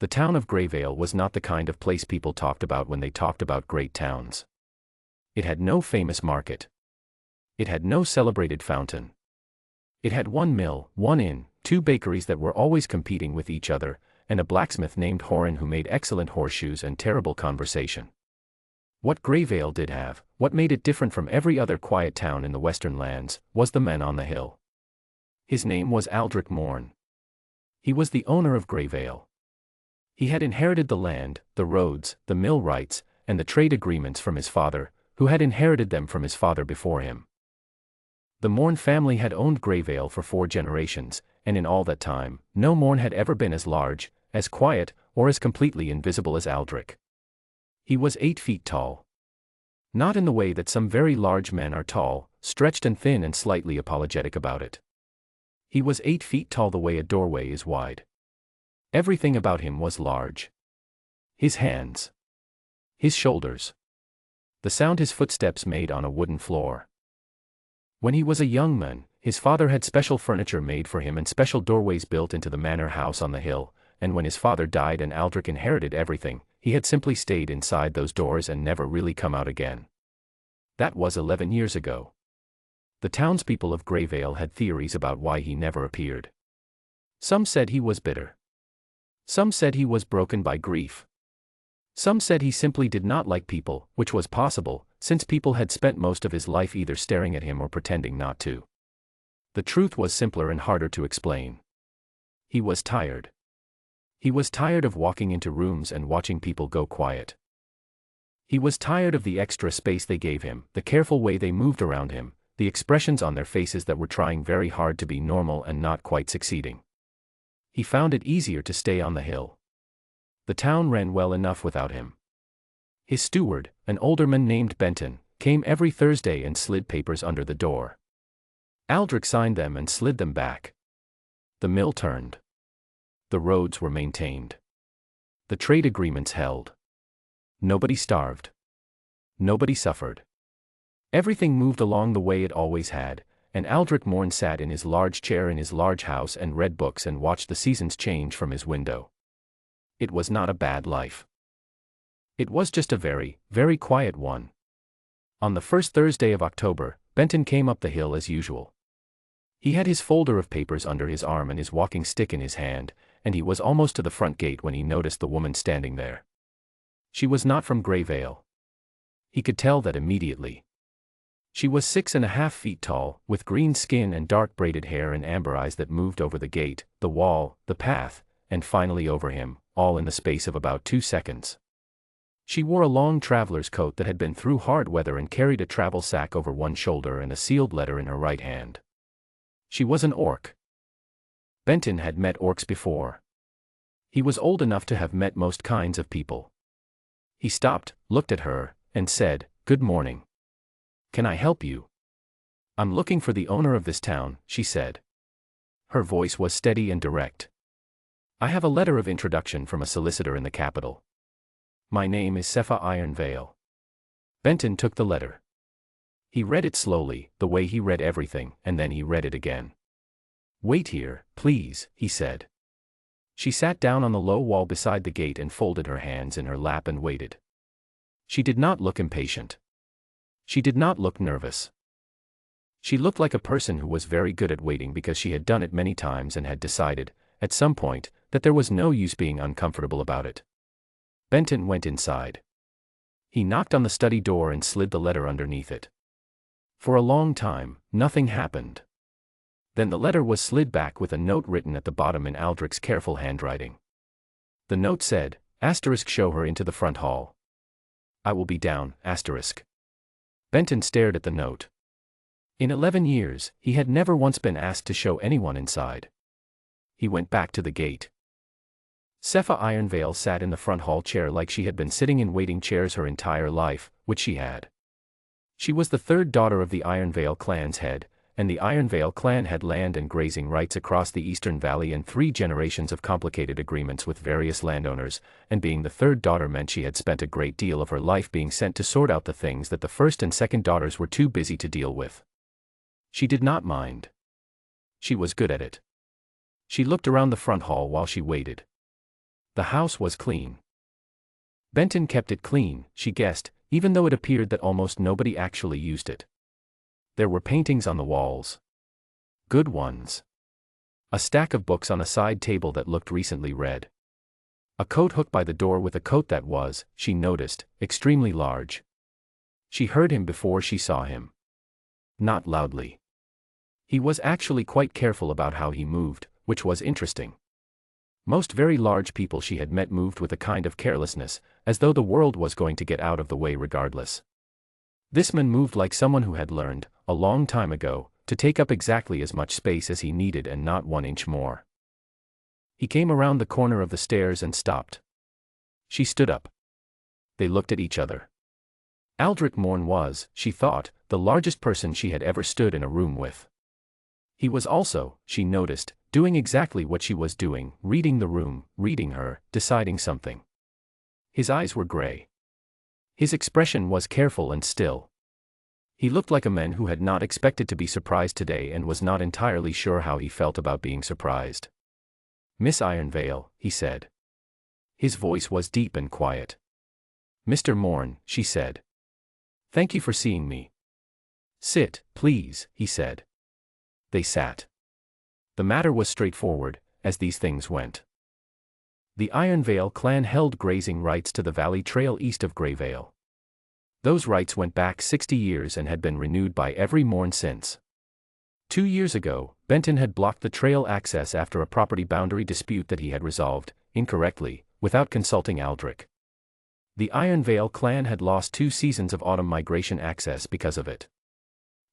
The town of Greyvale was not the kind of place people talked about when they talked about great towns. It had no famous market. It had no celebrated fountain. It had one mill, one inn, two bakeries that were always competing with each other, and a blacksmith named Horan who made excellent horseshoes and terrible conversation. What Greyvale did have, what made it different from every other quiet town in the western lands, was the man on the hill. His name was Aldrich Morn. He was the owner of Greyvale. He had inherited the land, the roads, the mill rights, and the trade agreements from his father, who had inherited them from his father before him. The Morn family had owned Greyvale for 4 generations, and in all that time, no Morn had ever been as large, as quiet, or as completely invisible as Aldrich. He was 8 feet tall. Not in the way that some very large men are tall, stretched and thin and slightly apologetic about it. He was 8 feet tall the way a doorway is wide. Everything about him was large. His hands. His shoulders. The sound his footsteps made on a wooden floor. When he was a young man, his father had special furniture made for him and special doorways built into the manor house on the hill, and when his father died and Aldrich inherited everything, he had simply stayed inside those doors and never really come out again. That was 11 years ago. The townspeople of Greyvale had theories about why he never appeared. Some said he was bitter. Some said he was broken by grief. Some said he simply did not like people, which was possible, since people had spent most of his life either staring at him or pretending not to. The truth was simpler and harder to explain. He was tired. He was tired of walking into rooms and watching people go quiet. He was tired of the extra space they gave him, the careful way they moved around him, the expressions on their faces that were trying very hard to be normal and not quite succeeding. He found it easier to stay on the hill. The town ran well enough without him. His steward, an older man named Benton, came every Thursday and slid papers under the door. Aldrich signed them and slid them back. The mill turned. The roads were maintained. The trade agreements held. Nobody starved. Nobody suffered. Everything moved along the way it always had, and Aldrich Morn sat in his large chair in his large house and read books and watched the seasons change from his window. It was not a bad life. It was just a very, very quiet one. On the first Thursday of October, Benton came up the hill as usual. He had his folder of papers under his arm and his walking stick in his hand, and he was almost to the front gate when he noticed the woman standing there. She was not from Greyvale. He could tell that immediately. She was 6.5 feet tall, with green skin and dark braided hair and amber eyes that moved over the gate, the wall, the path, and finally over him, all in the space of about 2 seconds. She wore a long traveler's coat that had been through hard weather and carried a travel sack over one shoulder and a sealed letter in her right hand. She was an orc. Benton had met orcs before. He was old enough to have met most kinds of people. He stopped, looked at her, and said, "Good morning. Can I help you?" "I'm looking for the owner of this town," she said. Her voice was steady and direct. "I have a letter of introduction from a solicitor in the capital. My name is Sepha Ironvale." Benton took the letter. He read it slowly, the way he read everything, and then he read it again. "Wait here, please," he said. She sat down on the low wall beside the gate and folded her hands in her lap and waited. She did not look impatient. She did not look nervous. She looked like a person who was very good at waiting because she had done it many times and had decided, at some point, that there was no use being uncomfortable about it. Benton went inside. He knocked on the study door and slid the letter underneath it. For a long time, nothing happened. Then the letter was slid back with a note written at the bottom in Aldrich's careful handwriting. The note said, "Show her into the front hall. I will be down, *." Benton stared at the note. In 11 years, he had never once been asked to show anyone inside. He went back to the gate. Sepha Ironvale sat in the front hall chair like she had been sitting in waiting chairs her entire life, which she had. She was the third daughter of the Ironvale clan's head, and the Ironvale clan had land and grazing rights across the Eastern Valley and 3 generations of complicated agreements with various landowners, and being the third daughter meant she had spent a great deal of her life being sent to sort out the things that the first and second daughters were too busy to deal with. She did not mind. She was good at it. She looked around the front hall while she waited. The house was clean. Benton kept it clean, she guessed, even though it appeared that almost nobody actually used it. There were paintings on the walls. Good ones. A stack of books on a side table that looked recently read. A coat hook by the door with a coat that was, she noticed, extremely large. She heard him before she saw him. Not loudly. He was actually quite careful about how he moved, which was interesting. Most very large people she had met moved with a kind of carelessness, as though the world was going to get out of the way regardless. This man moved like someone who had learned, a long time ago, to take up exactly as much space as he needed and not 1 inch more. He came around the corner of the stairs and stopped. She stood up. They looked at each other. Aldrich Morn was, she thought, the largest person she had ever stood in a room with. He was also, she noticed, doing exactly what she was doing, reading the room, reading her, deciding something. His eyes were gray. His expression was careful and still. He looked like a man who had not expected to be surprised today and was not entirely sure how he felt about being surprised. "Miss Ironvale," he said. His voice was deep and quiet. "Mr. Morn," she said. "Thank you for seeing me." "Sit, please," he said. They sat. The matter was straightforward, as these things went. The Ironvale clan held grazing rights to the valley trail east of Greyvale. Those rights went back 60 years and had been renewed by every Morn since. 2 years ago, Benton had blocked the trail access after a property boundary dispute that he had resolved, incorrectly, without consulting Aldrich. The Ironvale clan had lost 2 seasons of autumn migration access because of it.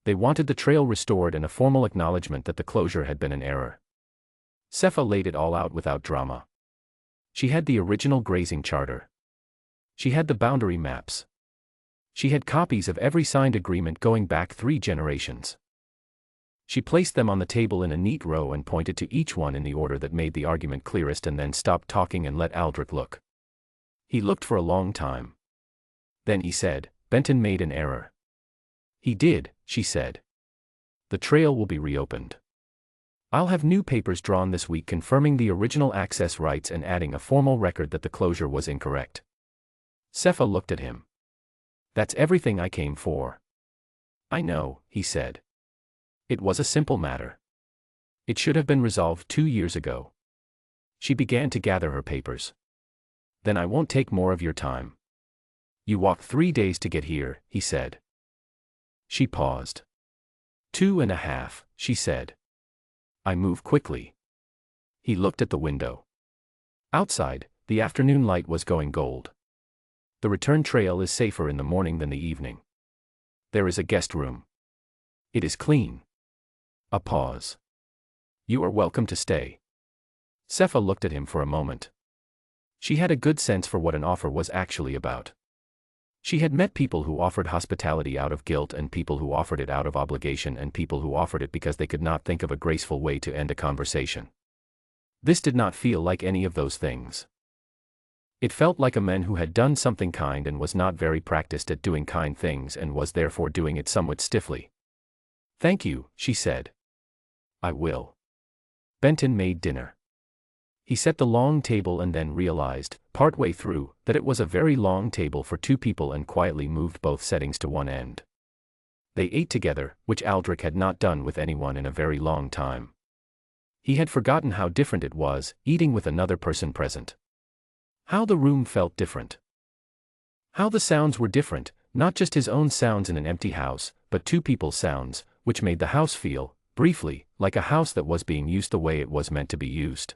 They wanted the trail restored and a formal acknowledgement that the closure had been an error. Sepha laid it all out without drama. She had the original grazing charter. She had the boundary maps. She had copies of every signed agreement going back 3 generations. She placed them on the table in a neat row and pointed to each one in the order that made the argument clearest and then stopped talking and let Aldrich look. He looked for a long time. Then he said, "Benton made an error." "He did," she said. "The trail will be reopened. I'll have new papers drawn this week confirming the original access rights and adding a formal record that the closure was incorrect." Sepha looked at him. "That's everything I came for." "I know," he said. "It was a simple matter. It should have been resolved 2 years ago." She began to gather her papers. "Then I won't take more of your time. You walked 3 days to get here," he said. She paused. 2.5, she said. "I move quickly." He looked at the window. Outside, the afternoon light was going gold. The return trail is safer in the morning than the evening. There is a guest room. It is clean. A pause. "You are welcome to stay." Sepha looked at him for a moment. She had a good sense for what an offer was actually about. She had met people who offered hospitality out of guilt and people who offered it out of obligation and people who offered it because they could not think of a graceful way to end a conversation. This did not feel like any of those things. It felt like a man who had done something kind and was not very practiced at doing kind things and was therefore doing it somewhat stiffly. "Thank you," she said. "I will." Benton made dinner. He set the long table and then realized, partway through, that it was a very long table for 2 people and quietly moved both settings to one end. They ate together, which Aldrich had not done with anyone in a very long time. He had forgotten how different it was, eating with another person present. How the room felt different. How the sounds were different, not just his own sounds in an empty house, but 2 people's sounds, which made the house feel, briefly, like a house that was being used the way it was meant to be used.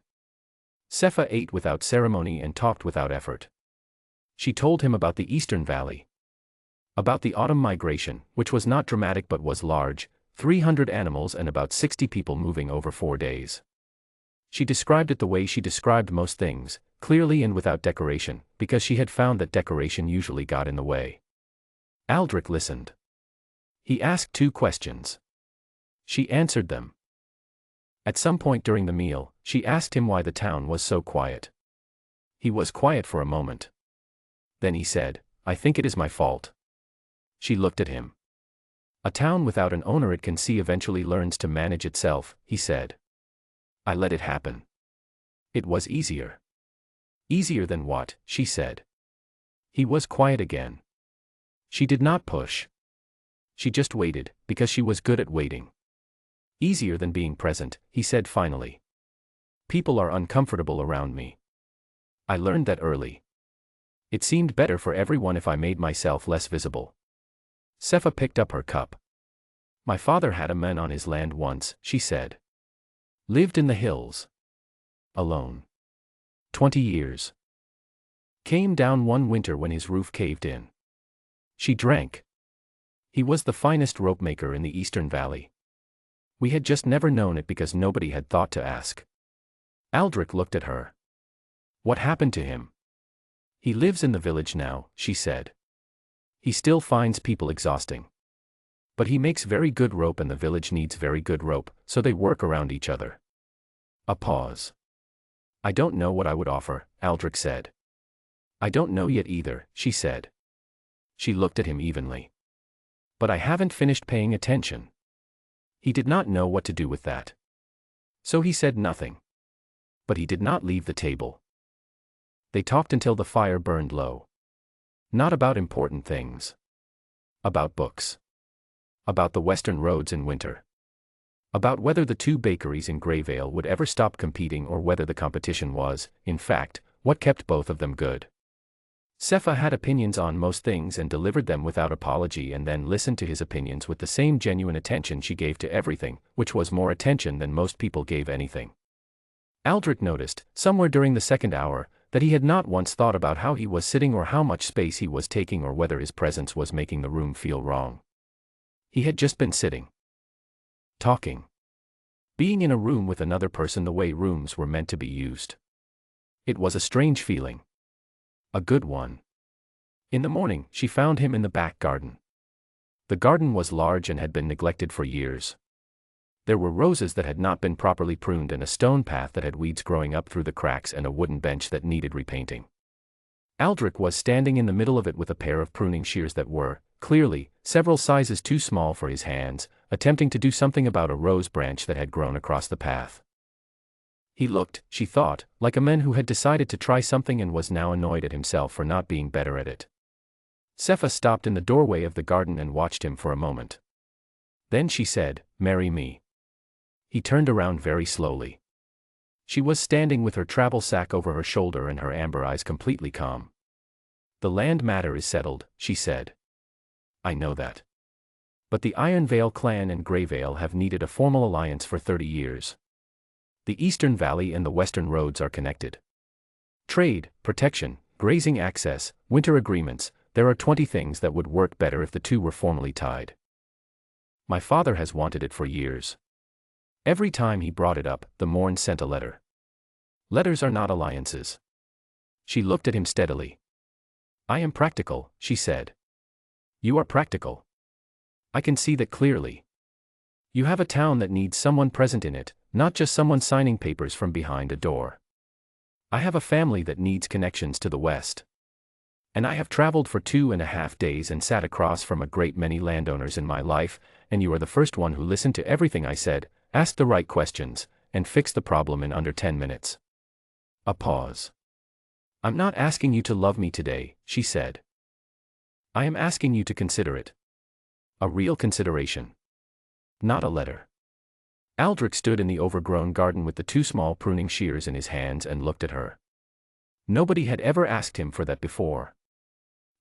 Sepha ate without ceremony and talked without effort. She told him about the Eastern Valley. About the autumn migration, which was not dramatic but was large, 300 animals and about 60 people moving over 4 days. She described it the way she described most things, clearly and without decoration, because she had found that decoration usually got in the way. Aldrich listened. He asked 2 questions. She answered them. At some point during the meal, she asked him why the town was so quiet. He was quiet for a moment. Then he said, "I think it is my fault." She looked at him. "A town without an owner it can see eventually learns to manage itself," he said. "I let it happen. It was easier." Easier than what? She said. He was quiet again. She did not push. She just waited, because she was good at waiting. Easier than being present, he said finally. People are uncomfortable around me. I learned that early. It seemed better for everyone if I made myself less visible. Sefa picked up her cup. My father had a man on his land once, she said. Lived in the hills. Alone. 20 years. Came down one winter when his roof caved in. She drank. He was the finest rope maker in the Eastern Valley. We had just never known it because nobody had thought to ask. Aldrich looked at her. What happened to him? He lives in the village now, she said. He still finds people exhausting. But he makes very good rope and the village needs very good rope, so they work around each other. A pause. I don't know what I would offer, Aldrich said. I don't know yet either, she said. She looked at him evenly. But I haven't finished paying attention. He did not know what to do with that. So he said nothing. But he did not leave the table. They talked until the fire burned low. Not about important things. About books. About the western roads in winter. About whether the two bakeries in Greyvale would ever stop competing or whether the competition was, in fact, what kept both of them good. Sefa had opinions on most things and delivered them without apology and then listened to his opinions with the same genuine attention she gave to everything, which was more attention than most people gave anything. Aldrich noticed, somewhere during the second hour, that he had not once thought about how he was sitting or how much space he was taking or whether his presence was making the room feel wrong. He had just been sitting. Talking. Being in a room with another person the way rooms were meant to be used. It was a strange feeling. A good one. In the morning, she found him in the back garden. The garden was large and had been neglected for years. There were roses that had not been properly pruned and a stone path that had weeds growing up through the cracks and a wooden bench that needed repainting. Aldrich was standing in the middle of it with a pair of pruning shears that were, clearly, several sizes too small for his hands, attempting to do something about a rose branch that had grown across the path. He looked, she thought, like a man who had decided to try something and was now annoyed at himself for not being better at it. Sefa stopped in the doorway of the garden and watched him for a moment. Then she said, "Marry me." He turned around very slowly. She was standing with her travel sack over her shoulder and her amber eyes completely calm. "The land matter is settled," she said. "I know that. But the Ironvale clan and Greyvale have needed a formal alliance for 30 years. The Eastern Valley and the Western roads are connected. Trade, protection, grazing access, winter agreements, there are 20 things that would work better if the two were formally tied. My father has wanted it for years. Every time he brought it up, the Morn sent a letter. Letters are not alliances." She looked at him steadily. "I am practical," she said. "You are practical. I can see that clearly. You have a town that needs someone present in it, not just someone signing papers from behind a door. I have a family that needs connections to the West. And I have traveled for 2.5 days and sat across from a great many landowners in my life, and you are the first one who listened to everything I said, asked the right questions, and fixed the problem in under 10 minutes. A pause. "I'm not asking you to love me today," she said. "I am asking you to consider it. A real consideration. Not a letter." Aldrich stood in the overgrown garden with the two small pruning shears in his hands and looked at her. Nobody had ever asked him for that before.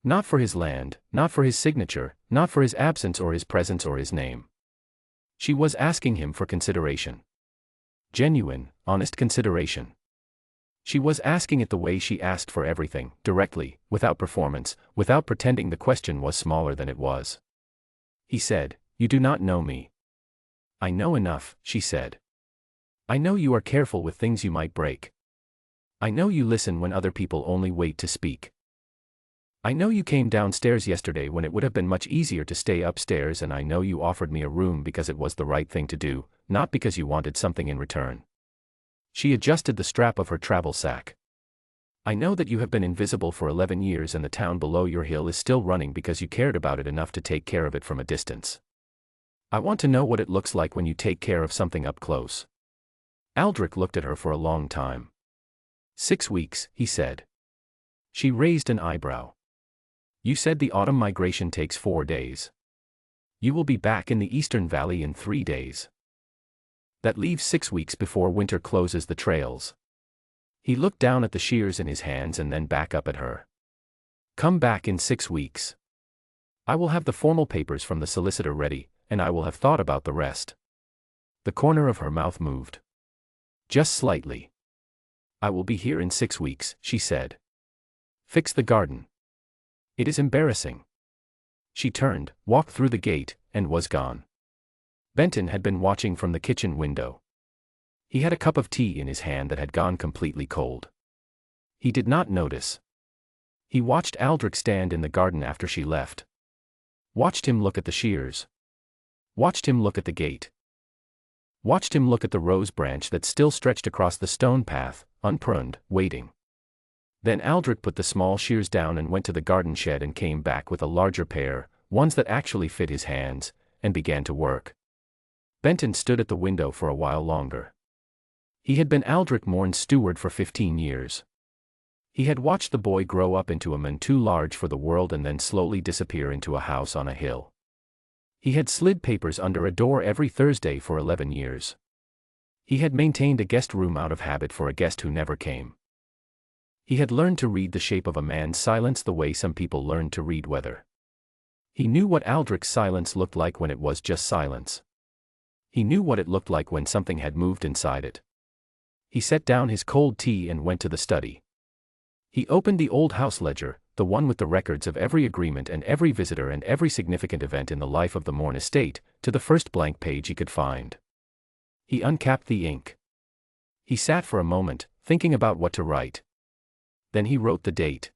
Not for his land, not for his signature, not for his absence or his presence or his name. She was asking him for consideration. Genuine, honest consideration. She was asking it the way she asked for everything, directly, without performance, without pretending the question was smaller than it was. He said, "You do not know me." "I know enough," she said. "I know you are careful with things you might break. I know you listen when other people only wait to speak. I know you came downstairs yesterday when it would have been much easier to stay upstairs, and I know you offered me a room because it was the right thing to do, not because you wanted something in return." She adjusted the strap of her travel sack. "I know that you have been invisible for 11 years and the town below your hill is still running because you cared about it enough to take care of it from a distance. I want to know what it looks like when you take care of something up close." Aldrich looked at her for a long time. 6 weeks, he said. She raised an eyebrow. You said the autumn migration takes 4 days. You will be back in the Eastern Valley in 3 days. That leaves 6 weeks before winter closes the trails. He looked down at the shears in his hands and then back up at her. Come back in 6 weeks. I will have the formal papers from the solicitor ready, and I will have thought about the rest. The corner of her mouth moved. Just slightly. I will be here in 6 weeks, she said. Fix the garden. It is embarrassing. She turned, walked through the gate, and was gone. Benton had been watching from the kitchen window. He had a cup of tea in his hand that had gone completely cold. He did not notice. He watched Aldrich stand in the garden after she left. Watched him look at the shears. Watched him look at the gate. Watched him look at the rose branch that still stretched across the stone path, unpruned, waiting. Then Aldrich put the small shears down and went to the garden shed and came back with a larger pair, ones that actually fit his hands, and began to work. Benton stood at the window for a while longer. He had been Aldrich Morn's steward for 15 years. He had watched the boy grow up into a man too large for the world and then slowly disappear into a house on a hill. He had slid papers under a door every Thursday for 11 years. He had maintained a guest room out of habit for a guest who never came. He had learned to read the shape of a man's silence the way some people learn to read weather. He knew what Aldrich's silence looked like when it was just silence. He knew what it looked like when something had moved inside it. He set down his cold tea and went to the study. He opened the old house ledger, the one with the records of every agreement and every visitor and every significant event in the life of the Morn estate, to the first blank page he could find. He uncapped the ink. He sat for a moment, thinking about what to write. Then he wrote the date.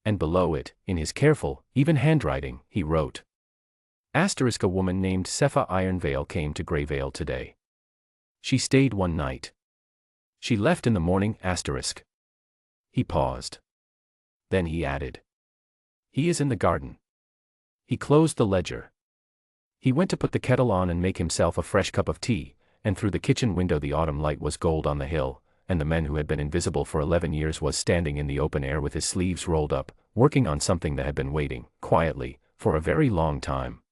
And below it, in his careful, even handwriting, he wrote: Asterisk, a woman named Sepha Ironvale came to Greyvale today. She stayed one night. She left in the morning, asterisk. He paused. Then he added: He is in the garden. He closed the ledger. He went to put the kettle on and make himself a fresh cup of tea, and through the kitchen window the autumn light was gold on the hill, and the man who had been invisible for 11 years was standing in the open air with his sleeves rolled up, working on something that had been waiting, quietly, for a very long time.